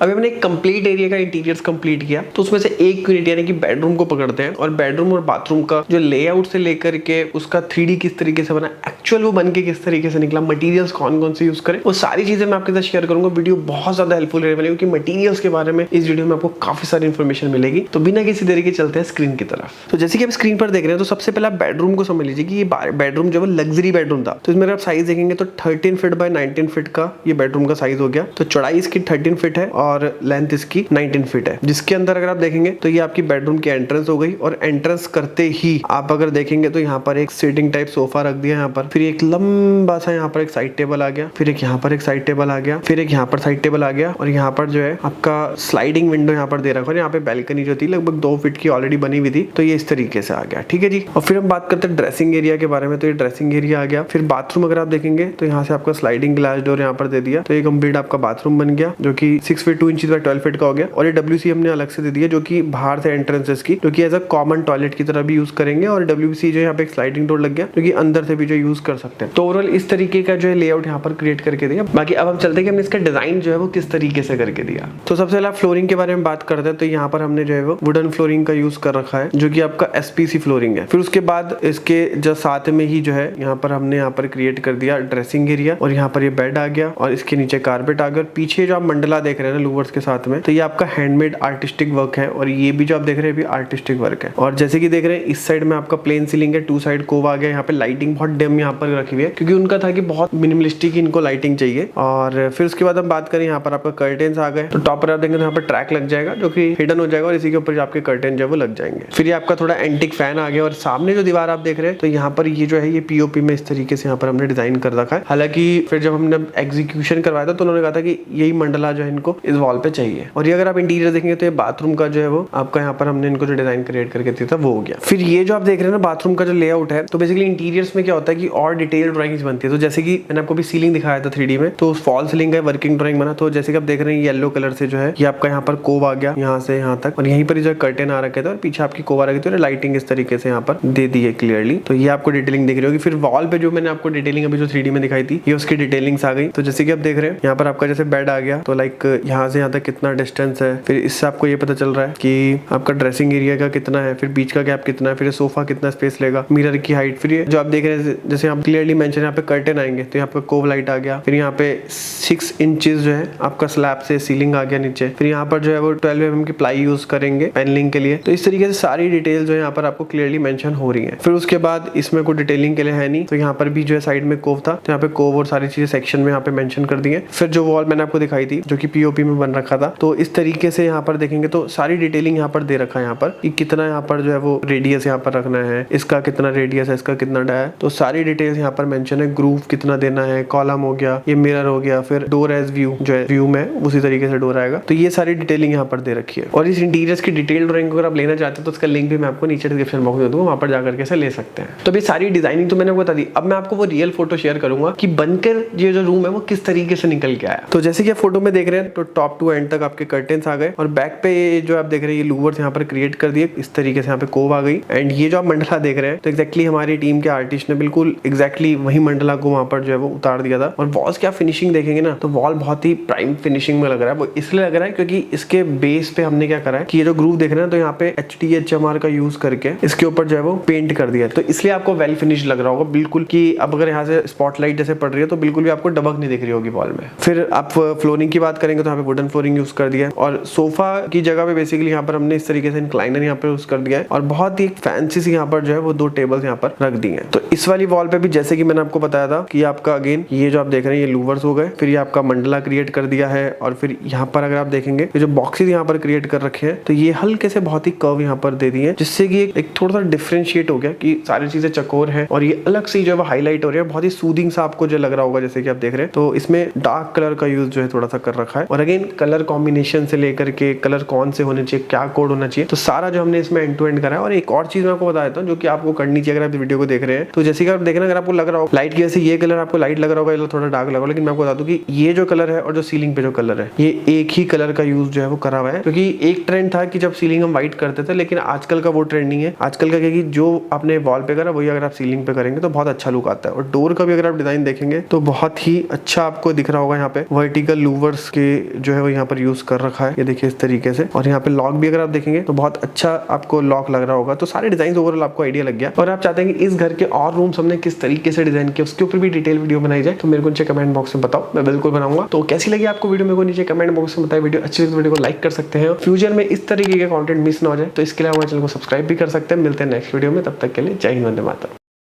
अभी हमने एक कंप्लीट एरिया का इंटीरियर्स कंप्लीट किया, तो उसमें से एक यूनिट यानी कि बेडरूम को पकड़ते हैं और बेडरूम और बाथरूम का जो लेआउट से लेकर के उसका 3D किस तरीके से बना, एक्चुअल वो बन के किस तरीके से निकला, मटेरियल्स कौन कौन से यूज करें, वो सारी चीजें मैं आपके साथ शेयर करूंगा। वीडियो बहुत ज्यादा हेल्पफुल रहने वाली है क्योंकि मटेरियल्स के बारे में इस वीडियो में आपको काफी सारी इन्फॉर्मेशन मिलेगी। तो बिना किसी देरी के चलते हैं स्क्रीन की तरफ। तो जैसे कि आप स्क्रीन पर देख रहे हैं, तो सबसे पहले आप बेडरूम को समझ लीजिए कि ये बेडरूम जो है लग्जरी बेडरूम था। तो इसमें अगर आप साइज देखेंगे तो 13 फीट बाय 19 फीट का ये बेडरूम का साइज हो गया। तो चौड़ाई इसकी 13 फीट है और लेंथ इसकी 19 फीट है, जिसके अंदर अगर आप देखेंगे तो ये आपकी बेडरूम की एंट्रेंस हो गई। और एंट्रेंस करते ही आप अगर देखेंगे तो यहाँ पर एक सीटिंग टाइप सोफा रख दिया, यहाँ पर फिर एक लंबा सा यहाँ पर एक साइड टेबल आ गया, फिर एक यहाँ पर एक साइड टेबल आ गया, फिर एक यहाँ पर साइड टेबल आ गया, और यहाँ पर जो है आपका स्लाइडिंग विंडो यहाँ पर दे रखा है। यहाँ पे बैल्कनी जो थी लगभग 2 फीट की ऑलरेडी बनी हुई थी, तो ये इस तरीके से आ गया। ठीक है जी। और फिर हम बात करते हैं ड्रेसिंग एरिया के बारे में। तो ये ड्रेसिंग एरिया आ गया। फिर बाथरूम अगर आप देखेंगे तो यहाँ से आपका स्लाइडिंग ग्लास डोर यहाँ पर दे दिया, तो ये कंप्लीट आपका बाथरूम बन गया जो कि 6 फीट 2 इंच बाय 12 फीट का हो गया। और ये WC हमने अलग से दे दिया जो कि बाहर से एंट्रेंसेस की, जो कि एज अ कॉमन टॉयलेट की तरह भी यूज करेंगे। और WC जो यहाँ पे एक स्लाइडिंग डोर लग गया जो कि अंदर से भी जो यूज कर सकते हैं। तो ओवरऑल इस तरीके का जो है लेआउट यहाँ पर क्रिएट करके दिया। बाकी अब हम चलते हैं कि हमने इसका डिजाइन जो है वो किस तरीके से करके दिया। तो सबसे पहले फ्लोरिंग के बारे में बात करते हैं। तो यहाँ पर हमने जो है वो वुडन फ्लोरिंग का यूज कर रखा है जो कि आपका SPC फ्लोरिंग है। फिर उसके बाद इसके जो साथ में ही जो है यहाँ पर हमने यहाँ पर क्रिएट कर दिया ड्रेसिंग एरिया, और यहाँ पर ये बेड आ गया और इसके नीचे कारपेट आ गया। पीछे जो आप मंडला देख रहे हैं ना लूवर्स के साथ में, तो ये आपका हैंडमेड आर्टिस्टिक वर्क है, और ये भी जो आप देख रहे हैं भी आर्टिस्टिक वर्क है। और जैसे कि देख रहे हैं इस साइड में आपका प्लेन सीलिंग है, 2 साइड कोव आ गया। यहाँ पे लाइटिंग बहुत डिम यहाँ पर रखी हुई है क्योंकि उनका था कि बहुत मिनिमलिस्टिक इनको लाइटिंग चाहिए। और फिर उसके बाद हम बात करें यहाँ पर आपका कर्टेन्स आ गए। तो टॉप पर आप देखेंगे तो यहाँ पर ट्रैक लग जाएगा जो कि हिडन हो जाएगा, और इसी के ऊपर आपके कर्टेन जो है वो लग जाएंगे। फिर ये आपका थोड़ा एंटिक फैन आ गया। और सामने जो दीवार आप देख रहे हैं तो यहाँ पर ये जो है ये POP में इस तरीके से यहाँ पर हमने डिजाइन कर रखा है। हालांकि फिर जब हमने एग्जीक्यूशन करवाया था तो उन्होंने कहा था कि यही मंडला जो है इनको इस वॉल पे चाहिए। और ये अगर आप इंटीरियर देखेंगे तो ये बाथरूम का जो है वो आपका यहाँ पर हमने इनको जो डिजाइन क्रिएट करके दिया था वो हो गया। फिर ये जो आप देख रहे हैं ना बाथरूम का जो लेआउट है, तो बेसिकली इंटीरियर्स में क्या होता है कि और डिटेल ड्राइंग्स बनती है। तो जैसे कि मैंने आपको भी सीलिंग दिखाया था 3D में, तो फॉल सीलिंग का वर्किंग ड्राइंग बना। तो जैसे कि आप देख रहे हैं येलो कलर से जो है ये आपका यहाँ पर कोव आ गया यहाँ से यहाँ तक, और यहीं पर जो कर्टेन आ रखे थे और पीछे आपकी कोव आ रखी थी, लाइटिंग इस तरीके से यहाँ पर दे दी है क्लियरली। तो ये आपको डिटेलिंग दिख रही होगी। फिर वॉल पे जो मैंने आपको डिटेलिंग अभी जो 3D में दिखाई थी ये उसकी डिटेलिंग्स आ गई। तो जैसे कि आप देख रहे हैं यहाँ पर आपका जैसे बेड आ गया, तो लाइक यहाँ से यहाँ तक कितना डिस्टेंस है। फिर इससे आपको ये पता चल रहा है कि आपका ड्रेसिंग एरिया का कितना है, फिर बीच का गैप कितना है, फिर सोफा कितना स्पेस लेगा, मिरर की हाइट। फिर ये जो आप देख रहे हैं जैसे आप क्लियरली मेंशन यहाँ पे कर्टेन आएंगे तो यहाँ पे कोव लाइट आ गया। फिर यहाँ पे 6 इंचेस जो है आपका स्लैब से सीलिंग आ गया नीचे। फिर यहाँ पर जो है वो 12 mm की प्लाई यूज करेंगे पैनलिंग के लिए। तो इस तरीके से सारी डिटेल जो है यहाँ पर आपको क्लियरली मेंशन हो रही है। फिर उसके बाद इसमें कोई डिटेलिंग के लिए है नहीं, तो यहाँ पर भी जो है साइड में कोव था, तो यहाँ पे कोव और सारी चीजें सेक्शन में यहाँ पे मेंशन कर दी है। फिर जो वॉल मैंने आपको दिखाई थी जो कि POP में बन रखा था, तो इस तरीके से यहाँ पर देखेंगे तो सारी डिटेलिंग यहाँ पर दे रखा है। यहाँ पर कि कितना यहाँ पर जो है वो रेडियस यहाँ पर रखना है, इसका कितना रेडियस है, इसका कितना डा है, तो सारी डिटेल्स यहाँ पर मेंशन है। ग्रूव कितना देना है, कॉलम हो गया, ये मिरर हो गया, फिर डोर एज व्यू जो है व्यू में उसी तरीके से डोर आएगा। तो ये सारी डिटेलिंग यहाँ पर दे रखी है। और इस इंटीरियर्स की डिटेल ड्राइंग अगर आप लेना चाहते हैं तो उसका लिंक भी मैं आपको नीचे डिस्क्रिप्शन बॉक्स में दे दूंगा, वहां पर जाकर के ले सकते हैं। तो भी सारी डिजाइनिंग तो मैंने आपको बता दी। अब मैं आपको वो रियल फोटो शेयर करूंगा कि बनकर ये जो रूम है वो किस तरीके से निकल के आया। तो जैसे कि आप फोटो में देख रहे हैं तो टॉप टू एंड तक आपके कर्टेन्स आ गए, और बैक पे ये जो आप देख रहे हैं ये लूवर्स यहाँ पर क्रिएट कर दिए इस तरीके से, यहाँ पे कोव आ गई। एंड ये जो आप मंडला देख रहे हैं तो एक्जैक्टली हमारी टीम के आर्टिस्ट ने बिल्कुल एक्जैक्टली वही मंडला को वहां पर जो है वो उतार दिया था। और वॉल्स की आप फिनिशिंग देखेंगे ना तो वॉल बहुत ही प्राइम फिनिशिंग में लग रहा है। वो इसलिए लग रहा है क्योंकि इसके बेस पे हमने क्या करा है कि ये जो ग्रूव देख रहे हैं तो यहाँ पे HDHMR का यूज करके इसके ऊपर जो है वो पेंट कर दिया है। तो इसलिए आपको वेल फिनिश लग रहा होगा बिल्कुल, कि अब अगर यहाँ से स्पॉटलाइट जैसे पड़ रही है तो बिल्कुल भी आपको डबक नहीं दिख रही होगी वॉल में। फिर आप फ्लोरिंग की बात करेंगे तो यहाँ पे वुडन फ्लोरिंग यूज कर दिया है, और सोफा की जगह पे बेसिकली यहाँ पर हमने इस तरीके से इंक्लाइनर यहाँ पे यूज कर दिया है, और बहुत ही फैंसी सी यहाँ पर जो है वो 2 टेबल्स यहाँ पर रख दी है। तो इस वाली वॉल पे भी जैसे कि मैंने आपको बताया था कि आपका अगेन ये जो आप देख रहे हैं ये लूवर्स हो गए। फिर ये आपका मंडला क्रिएट कर दिया है, और फिर यहाँ पर अगर आप देखेंगे जो बॉक्सेस यहाँ पर क्रिएट कर रखे हैं तो ये हल्के से बहुत ही कर्व यहाँ पर दे दिए हैं, जिससे कि एक थोड़ा सा डिफरेंशिएट हो गया कि सारी चीजें चकोर है और ये अलग से जो है हाईलाइट हो रही है। बहुत ही सूदिंग सा आपको जो लग रहा होगा जैसे कि आप देख रहे हैं। तो इसमें डार्क कलर का यूज जो है थोड़ा सा कर रखा है, और अगेन कलर कॉम्बिनेशन से लेकर के कलर कौन से होने चाहिए, क्या कोड होना चाहिए, तो सारा जो हमने इसमें एंड टू एंड करा है। और एक और चीज मैं आपको बता देता हूँ जो कि आपको करनी चाहिए अगर आप वीडियो को देख रहे हैं। तो जैसे कि आप देख रहे हैं अगर आपको लग रहा हो लाइट की वजह से ये कलर आपको लाइट लग रहा होगा, थोड़ा डार्क लगा, लेकिन मैं आपको बता दूं कि ये जो कलर है और जो सीलिंग पे जो कलर है ये एक ही कलर का यूज जो है वो करा हुआ है। क्योंकि एक ट्रेंड था कि जब सीलिंग हम व्हाइट करते थे, लेकिन आजकल का वो ट्रेंड नहीं है। आजकल का क्या कि जो आपने वॉल पे करा वही अगर आप सीलिंग पे करेंगे तो बहुत अच्छा लुक आता है। और डोर का भी अगर आप डिजाइन देखेंगे तो बहुत ही अच्छा आपको दिख रहा होगा। यहाँ पे वर्टिकल लूवर्स के जो है वो यहाँ पर यूज कर रखा है, ये देखिए इस तरीके से। और यहाँ पे लॉक भी अगर आप देखेंगे तो बहुत अच्छा आपको लॉक लग रहा होगा। तो सारे डिजाइन ओवरऑल आपको आइडिया लग गया। और आप चाहते हैं कि इस घर के और रूम्स हमने किस तरीके से डिजाइन किया उसके ऊपर भी डिटेल वीडियो बनाई जाए तो मेरे को नीचे कमेंट बॉक्स में बताओ, मैं बिल्कुल बनाऊंगा। तो कैसी लगी आपको वीडियो, मेरे को नीचे कमेंट बॉक्स में बताए। वीडियो अच्छी लगी तो वीडियो को लाइक कर सकते हैं। फ्यूचर में इस तरीके के कंटेंट मिस ना हो जाए तो इसके लिए हमारे चैनल को सब्सक्राइब भी कर सकते हैं। मिलते हैं नेक्स्ट वीडियो में, तब तक के लिए जय हिंद, वंदे मातरम।